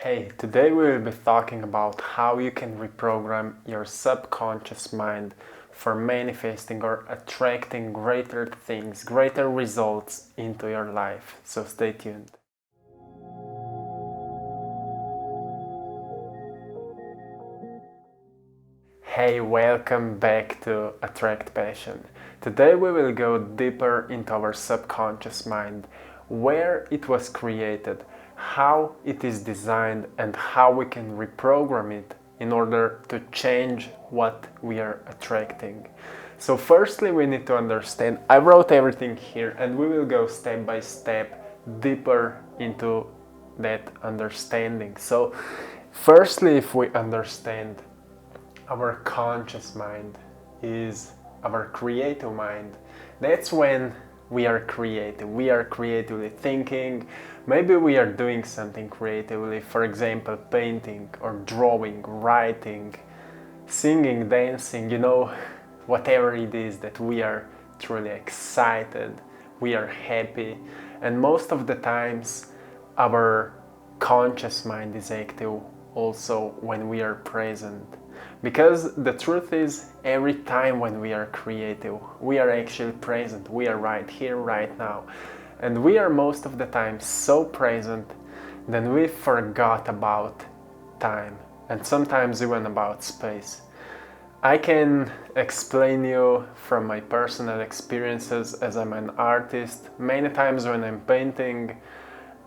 Hey, today we will be talking about how you can reprogram your subconscious mind for manifesting or attracting greater things, greater results into your life. So stay tuned. Hey, welcome back to AttractPassion. Today we will go deeper into our subconscious mind, where it was created, how it is designed, and how we can reprogram it in order to change what we are attracting. So firstly we need to understand, I wrote everything here and we will go step by step deeper into that understanding. So firstly, if we understand our conscious mind is our creative mind, that's when we are creative. We are creatively thinking. Maybe we are doing something creatively, for example, painting or drawing, writing, singing, dancing, whatever it is that we are truly excited, we are happy. And most of the times, our conscious mind is active also when we are present. Because the truth is, every time when we are creative, we are actually present. We are right here, right now. And we are most of the time so present that we forgot about time and sometimes even about space. I can explain you from my personal experiences as I'm an artist. Many times when I'm painting,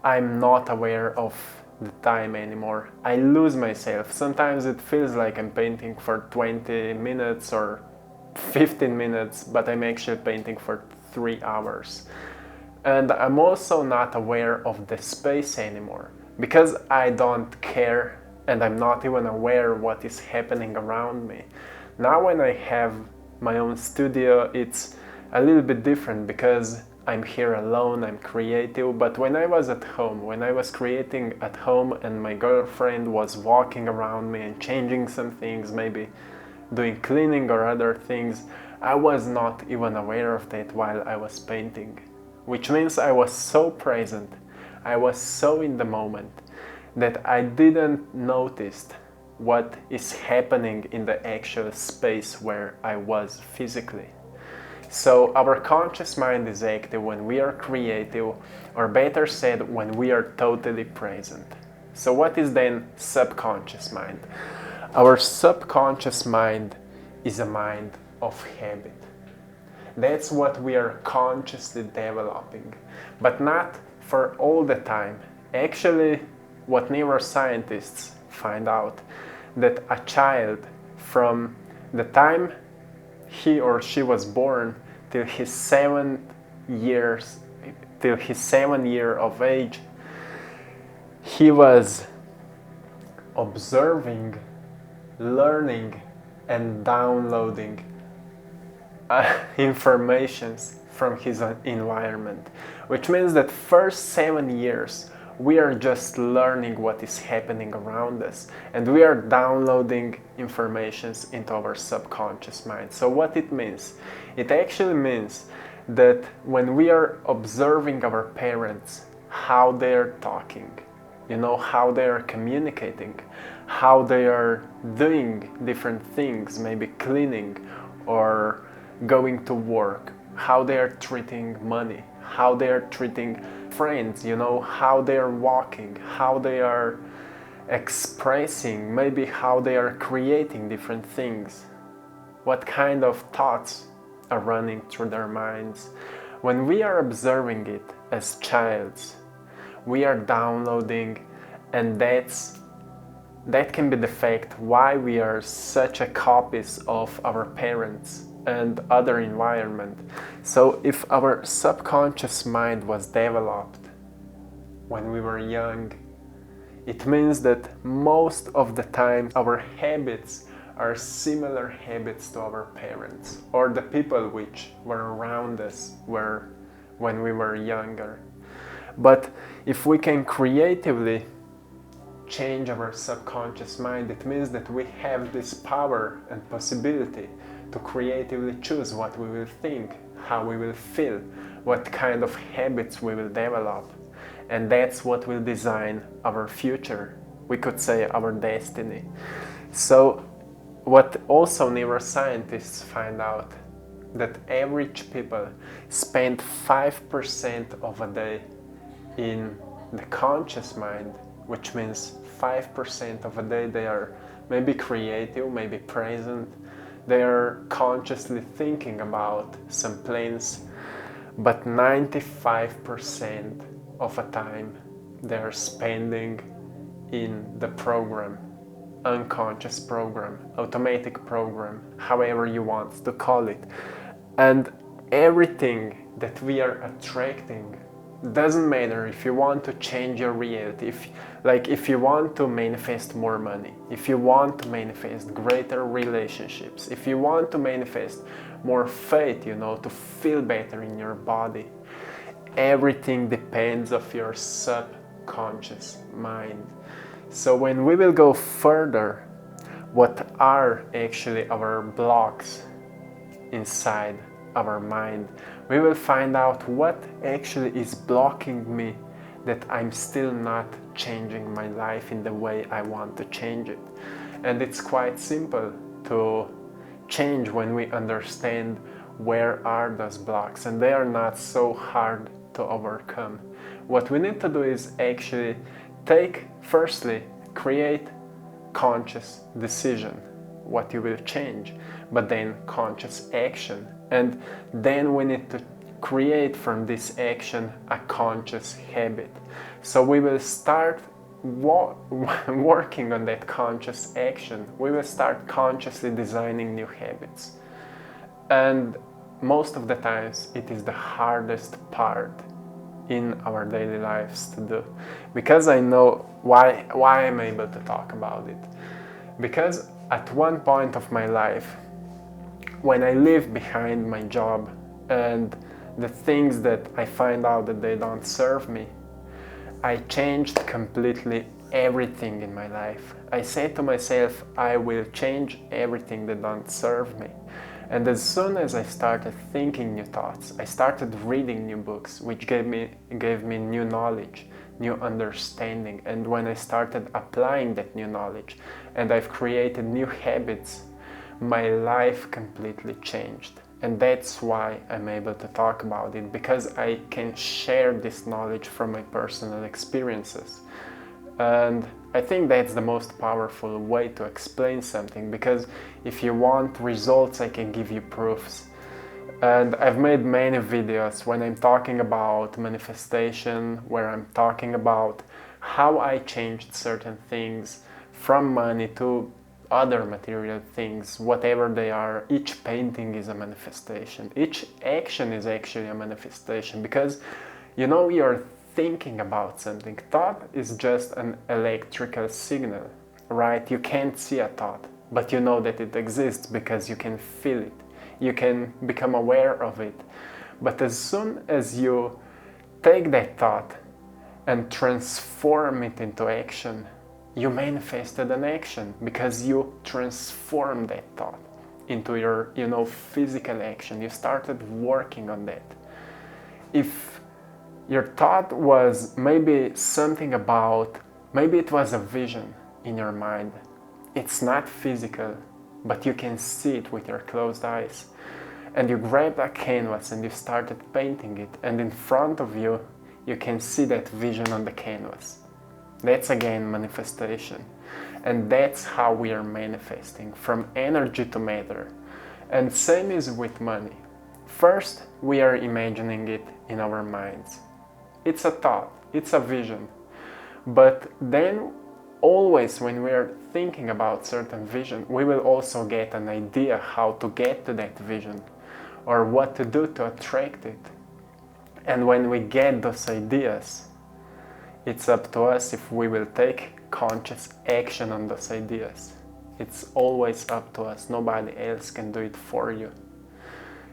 I'm not aware of the time anymore. I lose myself. Sometimes it feels like I'm painting for 20 minutes or 15 minutes, but I'm actually painting for 3 hours. And I'm also not aware of the space anymore because I don't care and I'm not even aware what is happening around me. Now when I have my own studio, it's a little bit different because I'm here alone, I'm creative, but when I was at home, when I was creating at home and my girlfriend was walking around me and changing some things, maybe doing cleaning or other things, I was not even aware of that while I was painting. Which means I was so present, I was so in the moment that I didn't notice what is happening in the actual space where I was physically. So our conscious mind is active when we are creative, or better said, when we are totally present. So what is then subconscious mind? Our subconscious mind is a mind of habit. That's what we are consciously developing, but not for all the time. Actually, what neuroscientists find out, that a child from the time he or she was born till his 7 years, till his 7 year of age, he was observing, learning, and downloading informations from his environment, which means that first 7 years we are just learning what is happening around us and we are downloading informations into our subconscious mind. So what it means? It actually means that when we are observing our parents, how they are talking, how they are communicating, how they are doing different things, maybe cleaning or going to work, how they are treating money, how they are treating friends, how they are walking, how they are expressing, maybe how they are creating different things, what kind of thoughts are running through their minds. When we are observing it as childs, we are downloading, and that can be the fact why we are such a copies of our parents and other environment. So if our subconscious mind was developed when we were young, it means that most of the time our habits are similar habits to our parents or the people which were around us when we were younger. But if we can creatively change our subconscious mind, it means that we have this power and possibility to creatively choose what we will think, how we will feel, what kind of habits we will develop. And that's what will design our future, we could say our destiny. So what also neuroscientists find out, that average people spend 5% of a day in the conscious mind, which means 5% of a day they are maybe creative, maybe present, they are consciously thinking about some plans, but 95% of a time they are spending in the program, unconscious program, automatic program, however you want to call it. And everything that we are attracting, doesn't matter if you want to change your reality, if you want to manifest more money, if you want to manifest greater relationships, if you want to manifest more faith, to feel better in your body, everything depends of your subconscious mind. So when we will go further, what are actually our blocks inside our mind, we will find out what actually is blocking me, that I'm still not changing my life in the way I want to change it. And it's quite simple to change when we understand where are those blocks, and they are not so hard to overcome. What we need to do is actually create conscious decision, what you will change, but then conscious action. And then we need to create from this action a conscious habit. So we will start working on that conscious action. We will start consciously designing new habits. And most of the times it is the hardest part in our daily lives to do. Because I know why I'm able to talk about it. Because at one point of my life, when I leave behind my job and the things that I find out that they don't serve me, I changed completely everything in my life. I said to myself, I will change everything that don't serve me. And as soon as I started thinking new thoughts, I started reading new books, which gave me new knowledge, new understanding. And when I started applying that new knowledge and I've created new habits, my life completely changed. And that's why I'm able to talk about it, because I can share this knowledge from my personal experiences. And I think that's the most powerful way to explain something, because if you want results, I can give you proofs. And I've made many videos when I'm talking about manifestation, where I'm talking about how I changed certain things from money to other material things, whatever they are. Each painting is a manifestation. Each action is actually a manifestation, because you're thinking about something. Thought is just an electrical signal, right? You can't see a thought, but you know that it exists because you can feel it. You can become aware of it. But as soon as you take that thought and transform it into action, you manifested an action, because you transformed that thought into your, physical action. You started working on that. If your thought was maybe something about, maybe it was a vision in your mind. It's not physical, but you can see it with your closed eyes. And you grabbed a canvas and you started painting it, and in front of you, you can see that vision on the canvas. That's again manifestation. And that's how we are manifesting, from energy to matter. And same is with money. First, we are imagining it in our minds. It's a thought, it's a vision. But then always when we are thinking about certain vision, we will also get an idea how to get to that vision, or what to do to attract it. And when we get those ideas, it's up to us if we will take conscious action on those ideas. It's always up to us. Nobody else can do it for you.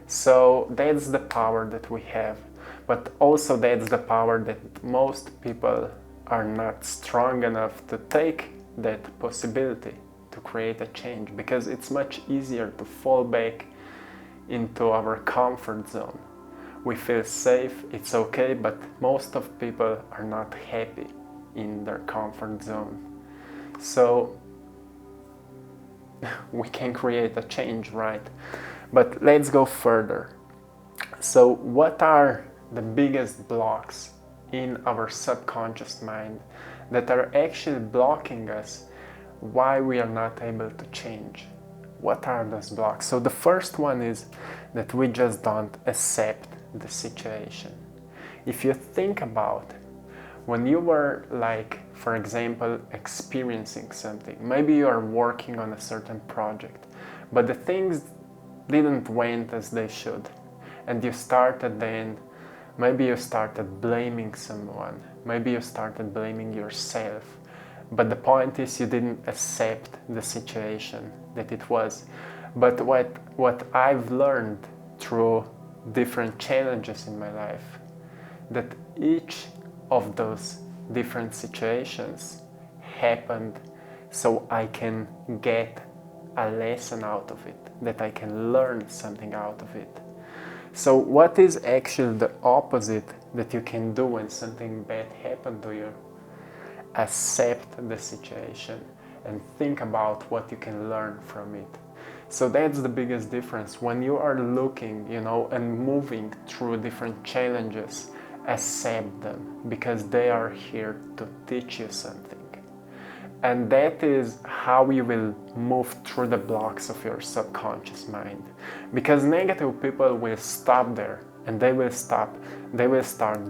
So that's the power that we have. But also that's the power that most people are not strong enough to take that possibility to create a change, because it's much easier to fall back into our comfort zone. We feel safe, it's okay, but most of people are not happy in their comfort zone. So we can create a change, right? But let's go further. So what are the biggest blocks in our subconscious mind that are actually blocking us, why we are not able to change? What are those blocks? So the first one is that we just don't accept the situation. If you think about when you were, like, for example, experiencing something, maybe you are working on a certain project, but the things didn't went as they should, and you started then, maybe you started blaming someone, maybe you started blaming yourself, but the point is you didn't accept the situation that it was. But what I've learned through different challenges in my life, that each of those different situations happened so I can get a lesson out of it, that I can learn something out of it. So what is actually the opposite that you can do when something bad happened to you? Accept the situation and think about what you can learn from it. So that's the biggest difference. When you are looking, and moving through different challenges, accept them, because they are here to teach you something. And that is how you will move through the blocks of your subconscious mind. Because negative people will stop there, and they will start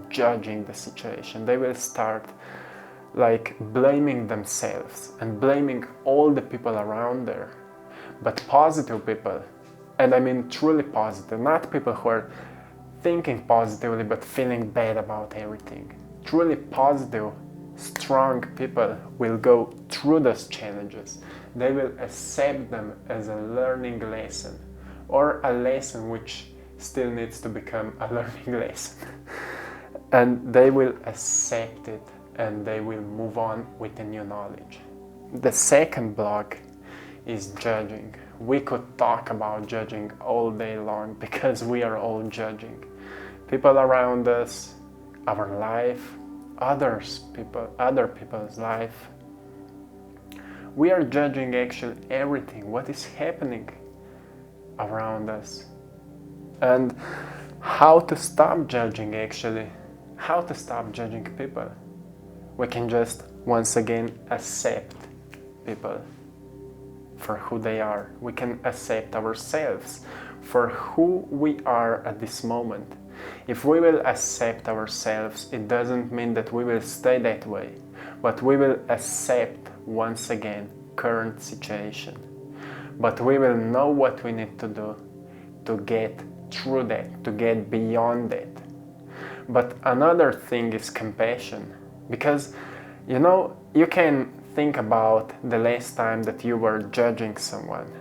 judging the situation. They will start blaming themselves and blaming all the people around there. But positive people, and I mean truly positive, not people who are thinking positively but feeling bad about everything. Truly positive, strong people will go through those challenges. They will accept them as a learning lesson, or a lesson which still needs to become a learning lesson. And they will accept it, and they will move on with the new knowledge. The second block is judging. We could talk about judging all day long, because we are all judging. People around us, our life, other people's life. We are judging actually everything, what is happening around us. And how to stop judging actually, how to stop judging people. We can just, once again, accept people for who they are. We can accept ourselves for who we are at this moment. If we will accept ourselves, it doesn't mean that we will stay that way, but we will accept, once again, current situation. But we will know what we need to do to get through that, to get beyond that. But another thing is compassion, because you can think about the last time that you were judging someone.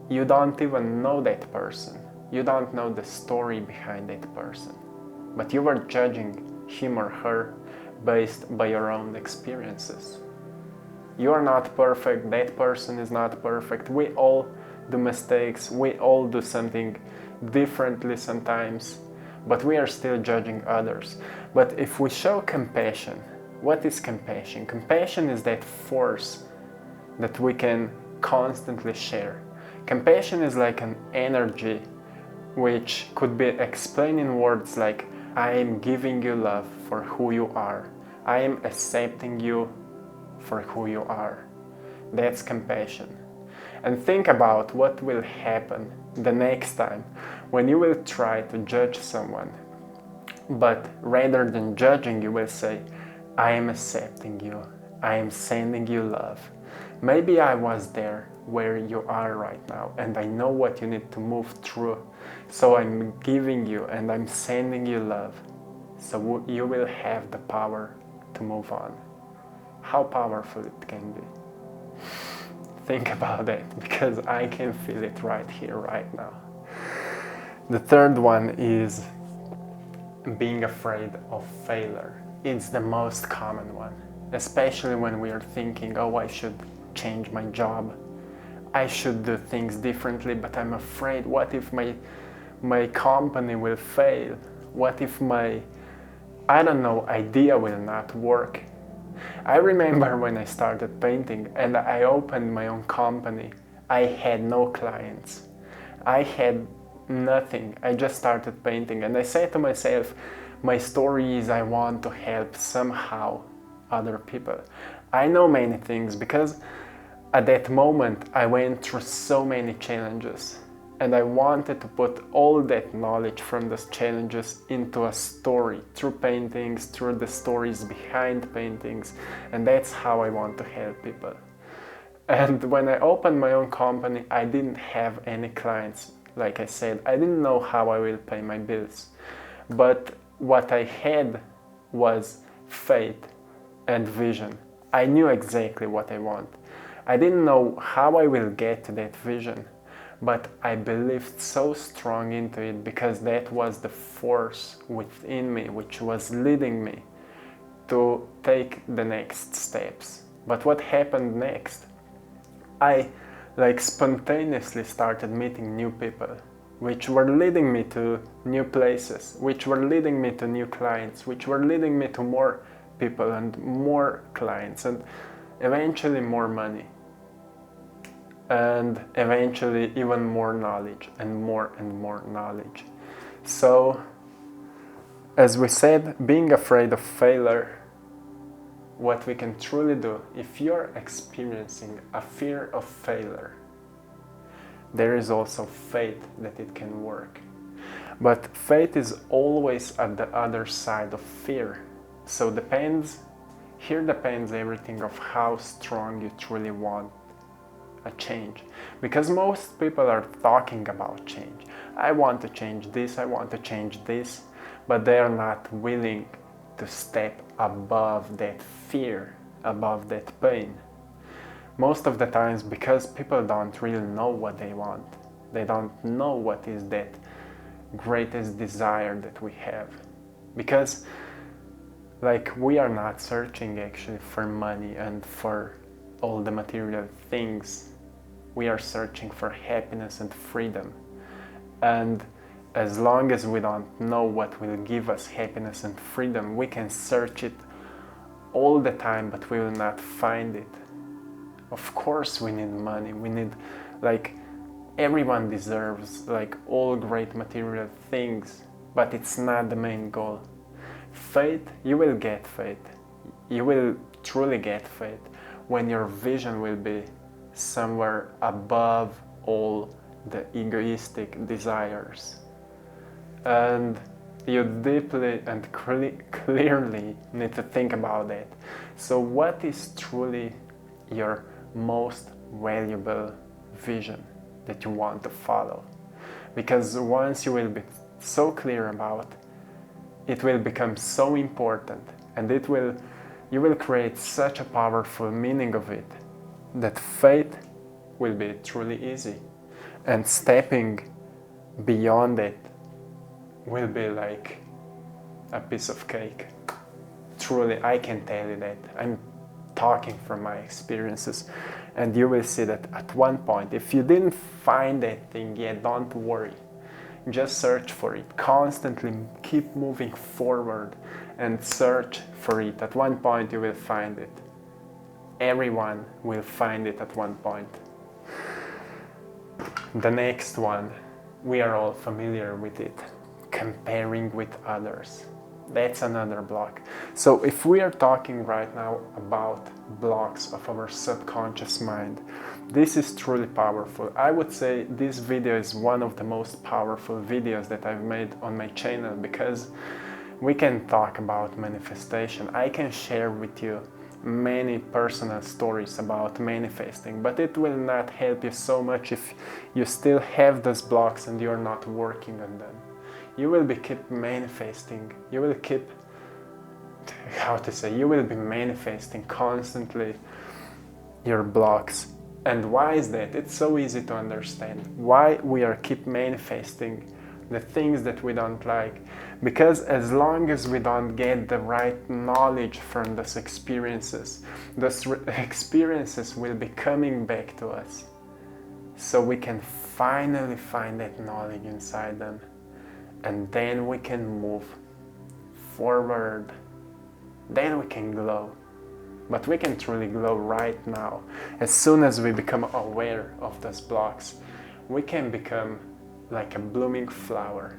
You don't even know that person. You don't know the story behind that person. But you were judging him or her based by your own experiences. You are not perfect, that person is not perfect. We all do mistakes, we all do something differently sometimes, but we are still judging others. But if we show compassion, what is compassion? Compassion is that force that we can constantly share. Compassion is like an energy which could be explained in words like, I am giving you love for who you are. I am accepting you for who you are. That's compassion. And think about what will happen the next time when you will try to judge someone. But rather than judging, you will say, I am accepting you. I am sending you love. Maybe I was there where you are right now, and I know what you need to move through. So I'm giving you and I'm sending you love. So you will have the power to move on. How powerful it can be. Think about that, because I can feel it right here, right now. The third one is being afraid of failure. It's the most common one, especially when we are thinking, oh, I should change my job. I should do things differently, but I'm afraid, what if my company will fail? What if my, idea will not work? I remember when I started painting and I opened my own company, I had no clients. I had nothing. I just started painting and I said to myself, my story is I want to help somehow other people. I know many things because at that moment I went through so many challenges and I wanted to put all that knowledge from those challenges into a story through paintings, through the stories behind paintings, and that's how I want to help people. And when I opened my own company, I didn't have any clients. Like I said, I didn't know how I will pay my bills. But what I had was faith and vision. I knew exactly what I want. I didn't know how I will get to that vision, but I believed so strong into it because that was the force within me which was leading me to take the next steps. But what happened next? I spontaneously started meeting new people, which were leading me to new places, which were leading me to new clients, which were leading me to more people and more clients and eventually more money. And eventually even more knowledge and more knowledge. So, as we said, being afraid of failure, what we can truly do, if you're experiencing a fear of failure, there is also faith that it can work. But faith is always at the other side of fear. So here depends everything of how strong you truly want a change. Because most people are talking about change. I want to change this, I want to change this, but they are not willing to step above that fear, above that pain. Most of the times because people don't really know what they want. They don't know what is that greatest desire that we have. Because we are not searching actually for money and for all the material things. We are searching for happiness and freedom. And as long as we don't know what will give us happiness and freedom, we can search it all the time, but we will not find it. Of course we need money, we need, everyone deserves, all great material things, but it's not the main goal. Faith, you will get faith. You will truly get faith when your vision will be somewhere above all the egoistic desires. And you deeply and clearly need to think about that. So what is truly your most valuable vision that you want to follow? Because once you will be so clear about it, will become so important, and you will create such a powerful meaning of it that faith will be truly easy, and stepping beyond it will be like a piece of cake. Truly, I can tell you that. I'm talking from my experiences, and you will see that at one point, if you didn't find that thing yet, don't worry. Just search for it. Constantly keep moving forward and search for it. At one point you will find it. Everyone will find it at one point. The next one, we are all familiar with it. Comparing with others. That's another block. So if we are talking right now about blocks of our subconscious mind, this is truly powerful. I would say this video is one of the most powerful videos that I've made on my channel, because we can talk about manifestation. I can share with you many personal stories about manifesting, but it will not help you so much if you still have those blocks and you're not working on them. You will keep manifesting. You will keep, you will be manifesting constantly your blocks. And why is that? It's so easy to understand. Why we are keep manifesting the things that we don't like. Because as long as we don't get the right knowledge from those experiences will be coming back to us. So we can finally find that knowledge inside them. And then we can move forward. Then we can glow. but we can truly glow right now. As soon as we become aware of those blocks, we can become like a blooming flower.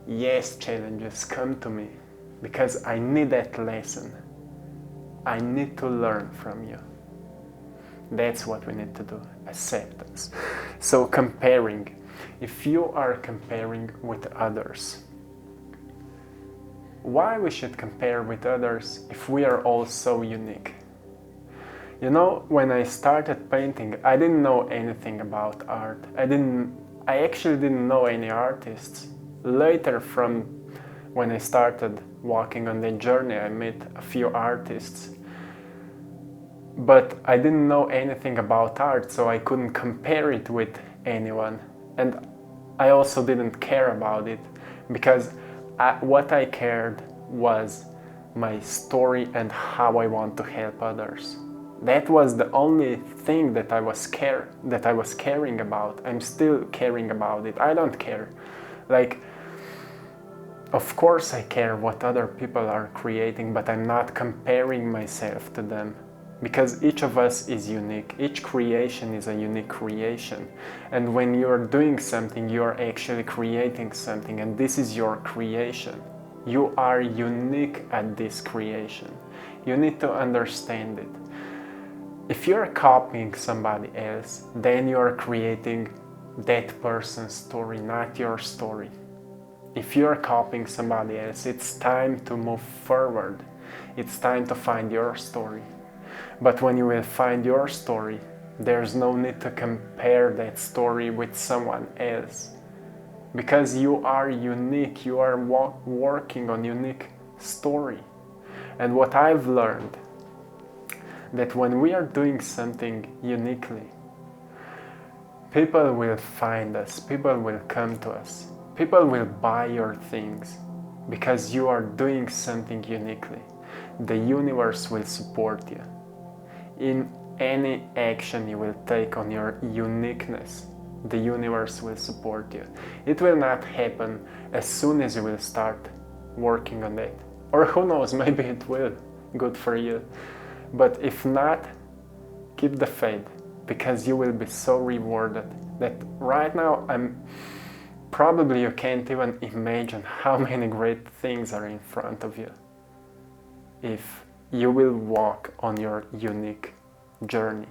Yes, challenges, come to me, because I need that lesson. I need to learn from you. That's what we need to do, acceptance. So comparing, if you are comparing with others, why we should compare with others if we are all so unique? You know, when I started painting, I didn't know anything about art. I actually didn't know any artists. Later, from when I started walking on the journey, I met a few artists. But I didn't know anything about art, so I couldn't compare it with anyone. And I also didn't care about it, because what I cared was my story and how I want to help others. That was the only thing that I was caring about. I'm still caring about it. I don't care. Like, of course I care what other people are creating, but I'm not comparing myself to them. Because each of us is unique. Each creation is a unique creation. And when you're doing something, you're actually creating something, and this is your creation. You are unique at this creation. You need to understand it. If you're copying somebody else, then you're creating that person's story, not your story. If you're copying somebody else, it's time to move forward. It's time to find your story. But when you will find your story, there's no need to compare that story with someone else. Because you are unique, you are working on unique story. And what I've learned, that when we are doing something uniquely, people will find us, people will come to us, people will buy your things, because you are doing something uniquely. The universe will support you. In any action you will take on your uniqueness, the universe will support you. It will not happen as soon as you will start working on it. Or who knows, maybe it will. Good for you. But if not, keep the faith, because you will be so rewarded that right now probably you can't even imagine how many great things are in front of you if you will walk on your unique journey.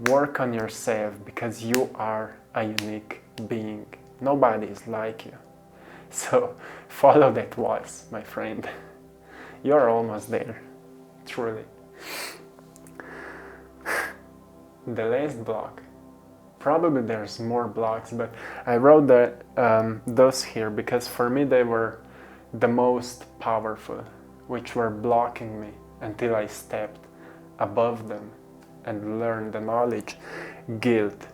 Work on yourself, because you are a unique being. Nobody is like you. So follow that voice, my friend. You're almost there, truly. The last block. Probably there's more blocks, but I wrote those here because for me they were the most powerful, which were blocking me until I stepped above them and learned the knowledge. Guilt.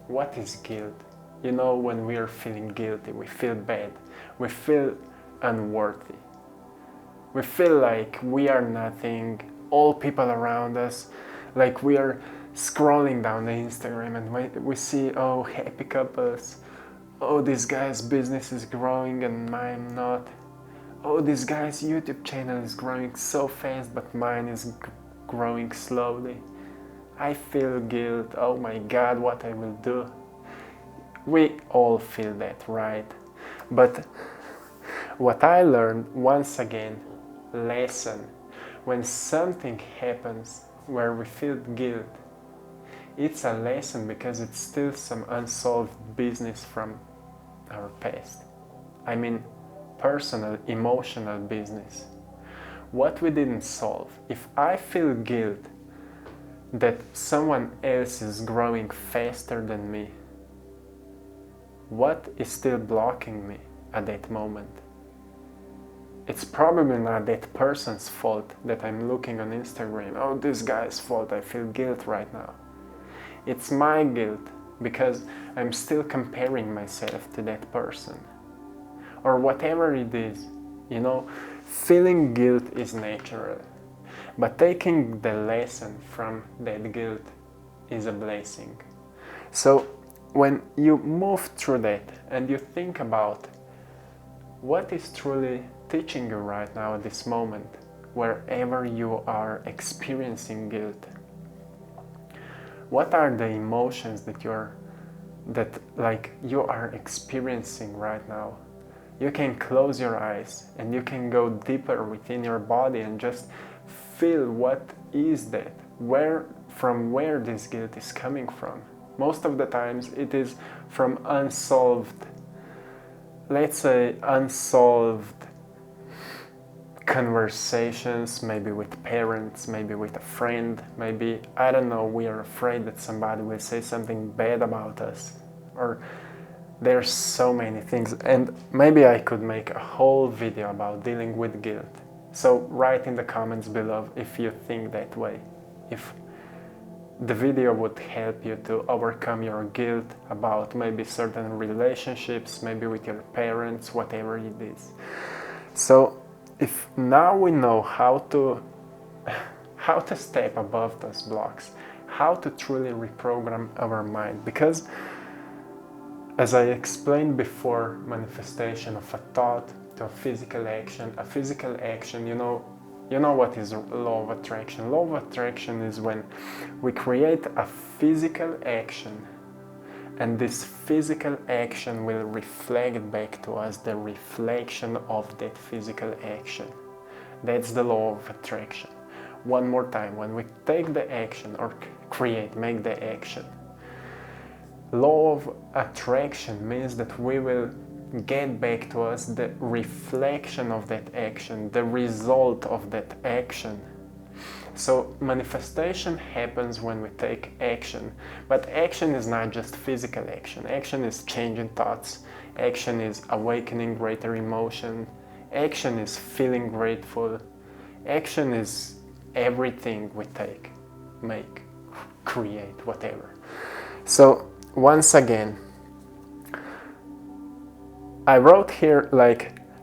What is guilt? You know, when we are feeling guilty, we feel bad, we feel unworthy, we feel like we are nothing, all people around us, like we are scrolling down the Instagram and we see, oh, happy couples, oh, this guy's business is growing and mine not, oh, this guy's YouTube channel is growing so fast but mine is growing slowly. I feel guilt, oh my God, what I will do. We all feel that, right? But what I learned, once again, lesson, when something happens where we feel guilt, it's a lesson because it's still some unsolved business from our past. I mean, personal, emotional business. What we didn't solve. If I feel guilt that someone else is growing faster than me, what is still blocking me at that moment? It's probably not that person's fault that I'm looking on Instagram. Oh, this guy's fault, I feel guilt right now. It's my guilt because I'm still comparing myself to that person. Or whatever it is, you know, feeling guilt is natural. But taking the lesson from that guilt is a blessing. So when you move through that and you think about what is truly teaching you right now at this moment, wherever you are experiencing guilt. What are the emotions that you are experiencing right now? You can close your eyes and you can go deeper within your body and just feel what is that, from where this guilt is coming from. Most of the times it is from unsolved conversations, maybe with parents, maybe with a friend, maybe, I don't know, we are afraid that somebody will say something bad about us, or there's so many things, and maybe I could make a whole video about dealing with guilt. So write in the comments below if you think that way, if the video would help you to overcome your guilt about maybe certain relationships, maybe with your parents, whatever it is. So if now we know how to step above those blocks, how to truly reprogram our mind, because as I explained before, manifestation of a thought to a physical action, you know what is law of attraction. Law of attraction is when we create a physical action, and this physical action will reflect back to us the reflection of that physical action. That's the law of attraction. One more time, when we take the action or make the action, law of attraction means that we will get back to us the reflection of that action, the result of that action. So manifestation happens when we take action, but action is not just physical action. Action is changing thoughts, action is awakening greater emotion, action is feeling grateful, action is everything we take, make, create, whatever. So once again, I wrote here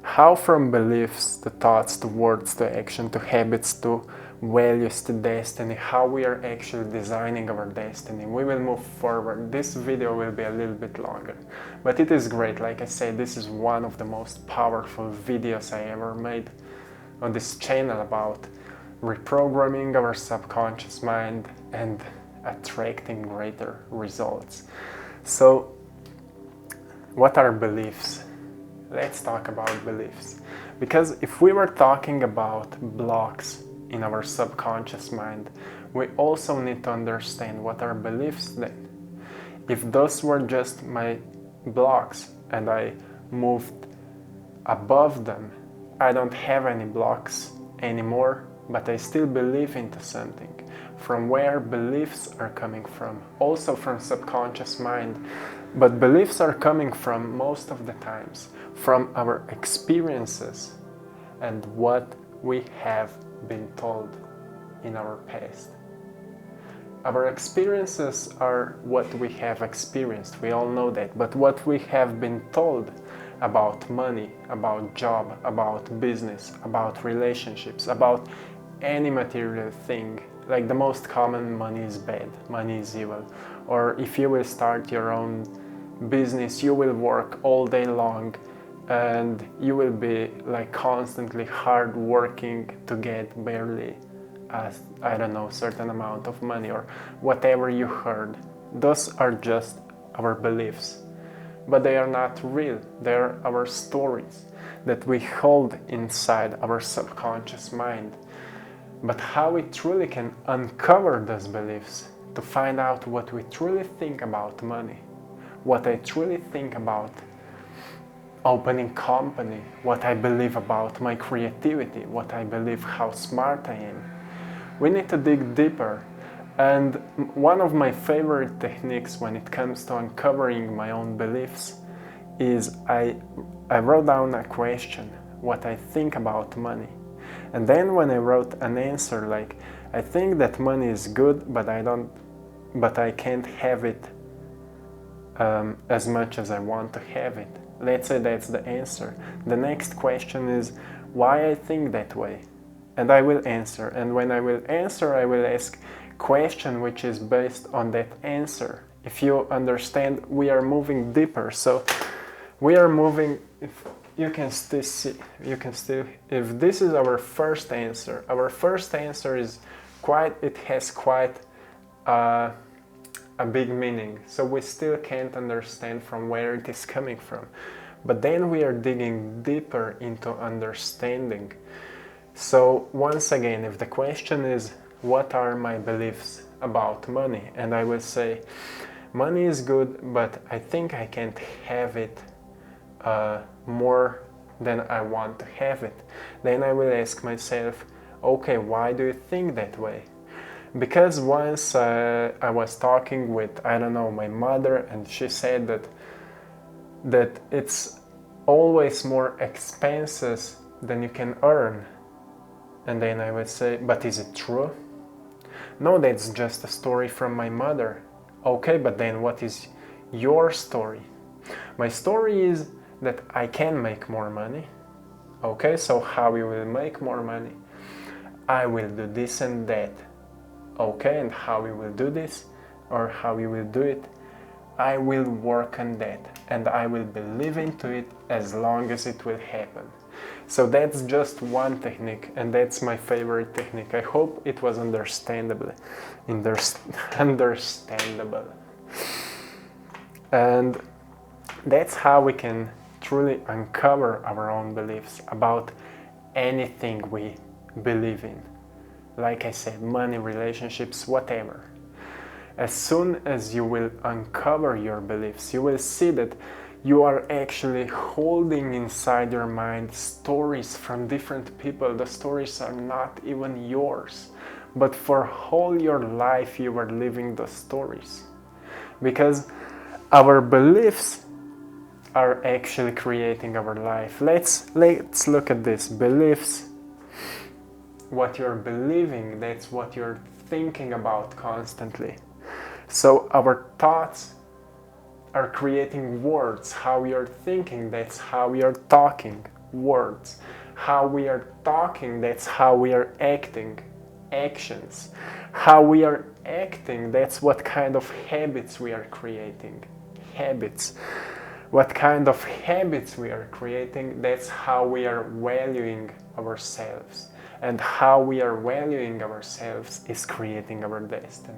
how from beliefs to thoughts to words to action to habits to values to destiny, how we are actually designing our destiny. We will move forward. This video will be a little bit longer, but it is great. Like I said, this is one of the most powerful videos I ever made on this channel about reprogramming our subconscious mind and attracting greater results. So what are beliefs? Let's talk about beliefs, because if we were talking about blocks in our subconscious mind, we also need to understand what are beliefs then. If those were just my blocks and I moved above them, I don't have any blocks anymore, but I still believe into something. From where beliefs are coming from, also from subconscious mind, but beliefs are coming from, most of the times, from our experiences and what we have been told in our past. Our experiences are what we have experienced, we all know that, but what we have been told about money, about job, about business, about relationships, about any material thing, like the most common, money is bad, money is evil, or if you will start your own business, you will work all day long and you will be constantly hard working to get barely a certain amount of money, or whatever you heard. Those are just our beliefs, but they are not real. They are our stories that we hold inside our subconscious mind. But how we truly can uncover those beliefs to find out what we truly think about money, what I truly think about opening company, what I believe about my creativity, what I believe how smart I am. We need to dig deeper, and one of my favorite techniques when it comes to uncovering my own beliefs is I wrote down a question, what I think about money. And then when I wrote an answer I think that money is good, but I can't have it as much as I want to have it. Let's say that's the answer. The next question is why I think that way. And I will answer. And when I will answer, I will ask question which is based on that answer. If you understand, we are moving deeper. So we are moving, you can still see, if this is our first answer is it has quite a big meaning, so we still can't understand from where it is coming from. But then we are digging deeper into understanding. So once again, if the question is, what are my beliefs about money? And I will say, money is good, but I think I can't have it more than I want to have it. Then I will ask myself, okay, why do you think that way? Because once I was talking with, I don't know, my mother, and she said that it's always more expenses than you can earn. And then I would say, but is it true? No, that's just a story from my mother. Okay, but then what is your story? My story is that I can make more money. Okay, so how you will make more money? I will do this and that. Okay, and how you will do this, or how you will do it? I will work on that, and I will believe into it as long as it will happen. So that's just one technique, and that's my favorite technique. I hope it was understandable. And that's how we can truly uncover our own beliefs about anything we believe in. Like I said, money, relationships, whatever. As soon as you will uncover your beliefs, you will see that you are actually holding inside your mind stories from different people. The stories are not even yours, but for whole your life you are living the stories. Because our beliefs are actually creating our life. Let's look at this. Beliefs. What you're believing, that's what you're thinking about constantly. So our thoughts are creating words. How we are thinking, that's how we are talking. Words. How we are talking, that's how we are acting. Actions. How we are acting, that's what kind of habits we are creating. Habits. What kind of habits we are creating, that's how we are valuing ourselves. And how we are valuing ourselves is creating our destiny.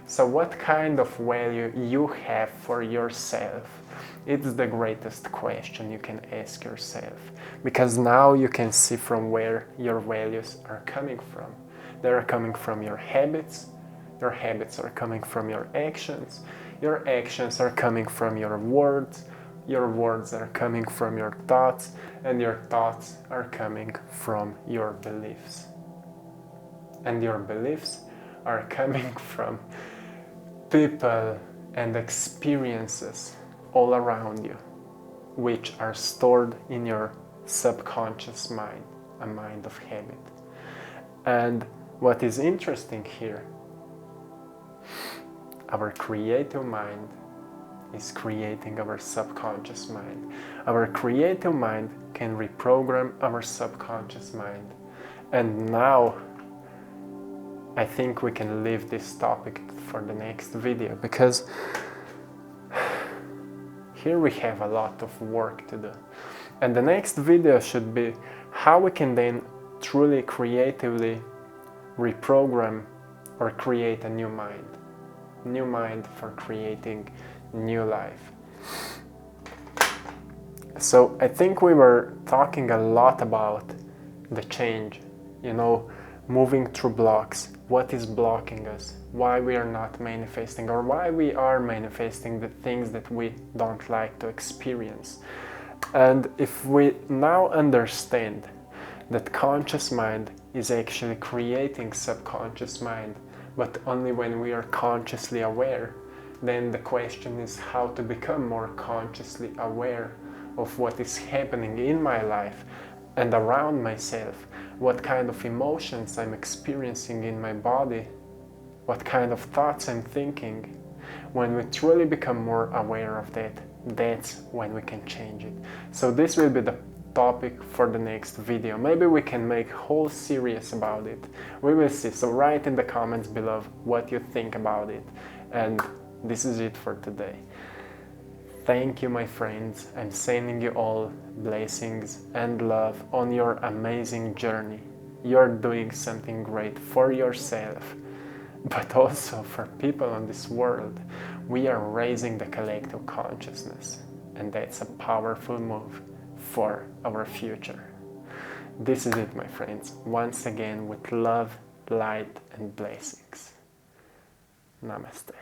So what kind of value you have for yourself? It's the greatest question you can ask yourself. Because now you can see from where your values are coming from. They are coming from your habits. Your habits are coming from your actions. Your actions are coming from your words. Your words are coming from your thoughts, and your thoughts are coming from your beliefs. And your beliefs are coming from people and experiences all around you, which are stored in your subconscious mind, a mind of habit. And what is interesting here, our creative mind is creating our subconscious mind. Our creative mind can reprogram our subconscious mind. And now I think we can leave this topic for the next video, because here we have a lot of work to do. And the next video should be how we can then truly creatively reprogram or create a new mind for creating new life. So I think we were talking a lot about the change, moving through blocks. What is blocking us? Why we are not manifesting, or why we are manifesting the things that we don't like to experience. And if we now understand that conscious mind is actually creating subconscious mind, but only when we are consciously aware, then the question is how to become more consciously aware of what is happening in my life and around myself, what kind of emotions I'm experiencing in my body, what kind of thoughts I'm thinking. When we truly become more aware of that, that's when we can change it. So this will be the topic for the next video. Maybe we can make a whole series about it. We will see. So write in the comments below what you think about it. And this is it for today. Thank you, my friends. I'm sending you all blessings and love on your amazing journey. You're doing something great for yourself, but also for people on this world. We are raising the collective consciousness, and that's a powerful move for our future. This is it, my friends. Once again, with love, light, and blessings. Namaste.